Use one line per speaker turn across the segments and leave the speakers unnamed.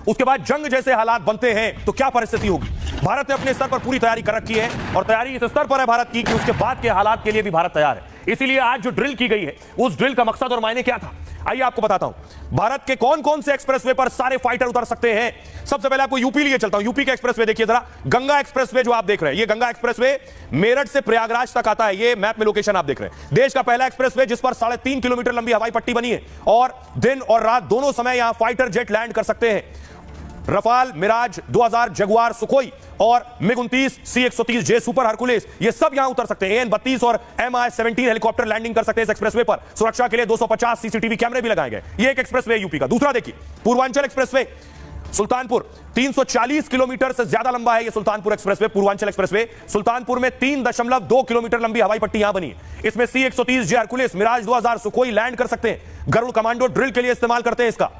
उसके बाद जंग जैसे हालात बनते हैं तो क्या परिस्थिति होगी। भारत ने अपने स्तर पर पूरी तैयारी कर रखी है और तैयारी इस स्तर पर है भारत की कि उसके बाद के हालात के लिए भी भारत तैयार है। इसीलिए आज जो ड्रिल की गई है उस ड्रिल का मकसद और मायने क्या था, आइए आपको बताता हूं। भारत के कौन कौन से एक्सप्रेसवे पर सारे फाइटर उतर सकते हैं। सबसे पहले आपको यूपी लिए चलता हूं। यूपी का एक्सप्रेसवे देखिए जरा, गंगा एक्सप्रेसवे जो आप देख रहे हैं, ये गंगा एक्सप्रेसवे मेरठ से प्रयागराज तक आता है। ये मैप में लोकेशन आप देख रहे हैं। देश का पहला एक्सप्रेसवे जिस पर 3.5 किलोमीटर लंबी हवाई पट्टी बनी है और दिन और रात दोनों समय यहां फाइटर जेट लैंड कर सकते हैं। रफाल, मिराज 2000, जगुआर, सुखोई और मिग-29, C-130J सुपर हरकुलिस, ये सब यहां उतर सकते हैं। AN-32 और Mi-17 हेलीकॉप्टर लैंडिंग कर सकते हैं इस एक्सप्रेसवे पर। सुरक्षा के लिए 250 सीसीटीवी कैमरे भी लगाए गए। ये एक एक्सप्रेसवे यूपी का। दूसरा देखिए, पूर्वांचल एक्सप्रेसवे सुल्तानपुर, 340 किलोमीटर से ज्यादा लंबा है ये सुल्तानपुर एक्सप्रेसवे, पूर्वांचल एक्सप्रेसवे। सुल्तानपुर में 3.2 किलोमीटर लंबी हवाई पट्टी यहां बनी है। इसमें C-130J Hercules, Miraj 2000, Sukhoi land कर सकते हैं। गरुड़ कमांडो ड्रिल के लिए इस्तेमाल करते हैं इसका।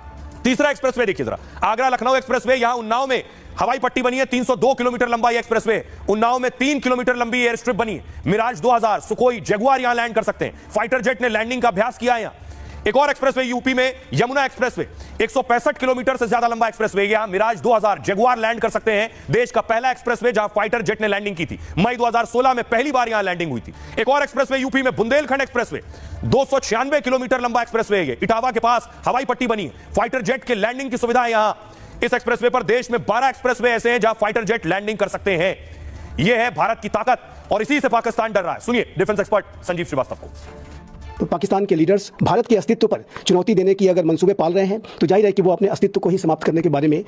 तीसरा एक्सप्रेसवे देखिए जरा, आगरा लखनऊ एक्सप्रेसवे। यहां उन्नाव में हवाई पट्टी बनी है, 302 किलोमीटर लंबा ये एक्सप्रेसवे। उन्नाव में 3 किलोमीटर लंबी एयर स्ट्रिप बनी है। मिराज 2000, सुखोई, जगुआर यहां लैंड कर सकते हैं। फाइटर जेट ने लैंडिंग का अभ्यास किया है यहां। एक और एक्सप्रेसवे यूपी में, यमुना एक्सप्रेसवे, 165 किलोमीटर से ज्यादा लंबा एक्सप्रेसवे। यहां मिराज 2000, जगुआर लैंड कर सकते हैं। देश का पहला एक्सप्रेसवे जहां फाइटर जेट ने लैंडिंग की थी। मई 2016 में पहली बार यहां लैंडिंग हुई थी। एक और एक्सप्रेसवे यूपी में, बुंदेलखंड एक्सप्रेसवे, 296 किलोमीटर लंबा एक्सप्रेसवे है। इटावा के पास हवाई पट्टी बनी है। फाइटर जेट के लैंडिंग की सुविधा है यहां। इस एक्सप्रेसवे पर देश में 12 एक्सप्रेसवे ऐसे हैं जहां फाइटर जेट लैंडिंग कर सकते हैं। यह है भारत की ताकत और इसी से पाकिस्तान डर रहा है। सुनिए डिफेंस एक्सपर्ट संजीव श्रीवास्तव को।
तो पाकिस्तान के लीडर्स भारत के अस्तित्व पर चुनौती देने की अगर मंसूबे पाल रहे हैं तो जाहिर है कि वो अपने अस्तित्व को ही समाप्त करने के बारे में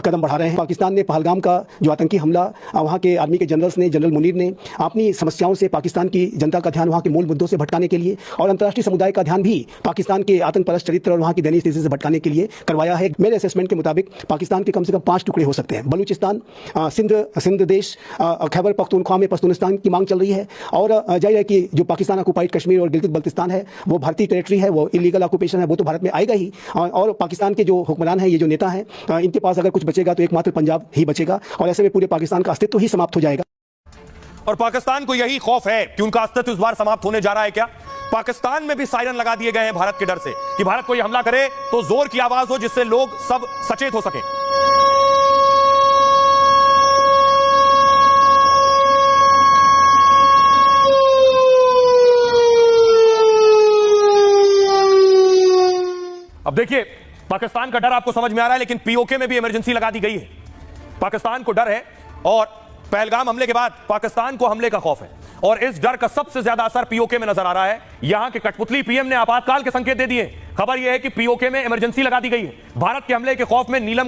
कदम बढ़ा रहे हैं। पाकिस्तान ने पहलगाम का जो आतंकी हमला, वहाँ के आर्मी के जनरल्स ने, जनरल मुनीर ने अपनी समस्याओं से पाकिस्तान की जनता का ध्यान वहाँ के मूल मुद्दों से भटकाने के लिए और अंतर्राष्ट्रीय समुदाय का ध्यान भी पाकिस्तान के आतंकपरस्त चरित्र और वहाँ की दयनीय स्थिति से भटकाने के लिए करवाया है। मेरे असेसमेंट के मुताबिक पाकिस्तान के कम से कम 5 टुकड़े हो सकते हैं। बलूचिस्तान, सिंध देश, खैबर पख्तूनख्वा में पश्तूनिस्तान की मांग चल रही है और जाहिर है कि जो पाकिस्तान ऑक्युपाइड कश्मीर और गिलगित बल्तिस्तान है वो भारतीय टेरिटरी है, वो इलीगल ऑक्यूपेशन है, वो तो भारत में आएगा ही। और पाकिस्तान के जो हुक्मरान हैं, ये जो नेता हैं, इनके पास अगर कुछ बचेगा तो एकमात्र पंजाब ही बचेगा और ऐसे में पूरे पाकिस्तान का अस्तित्व ही समाप्त हो जाएगा।
और पाकिस्तान को यही खौफ है कि उनका अस्तित्व इस बार समाप्त होने जा रहा है क्या। पाकिस्तान में भी सायरन लगा दिए गए हैं भारत के डर से कि भारत कोई हमला करे तो जोर की आवाज हो जिससे लोग सब सचेत हो सके। अब देखिए, पाकिस्तान का डर आपको समझ में आ रहा है, लेकिन पीओके में भी इमरजेंसी लगा दी गई है। पाकिस्तान को डर है और पहलगाम हमले के बाद पाकिस्तान को हमले का खौफ है और इस डर का सबसे ज्यादा असर पीओके में नजर आ रहा है। यहां के कठपुतली पीएम ने आपातकाल के संकेत दे दिए। खबर यह है कि पीओके में इमरजेंसी लगा दी गई है। भारत के हमले के खौफ में नीलम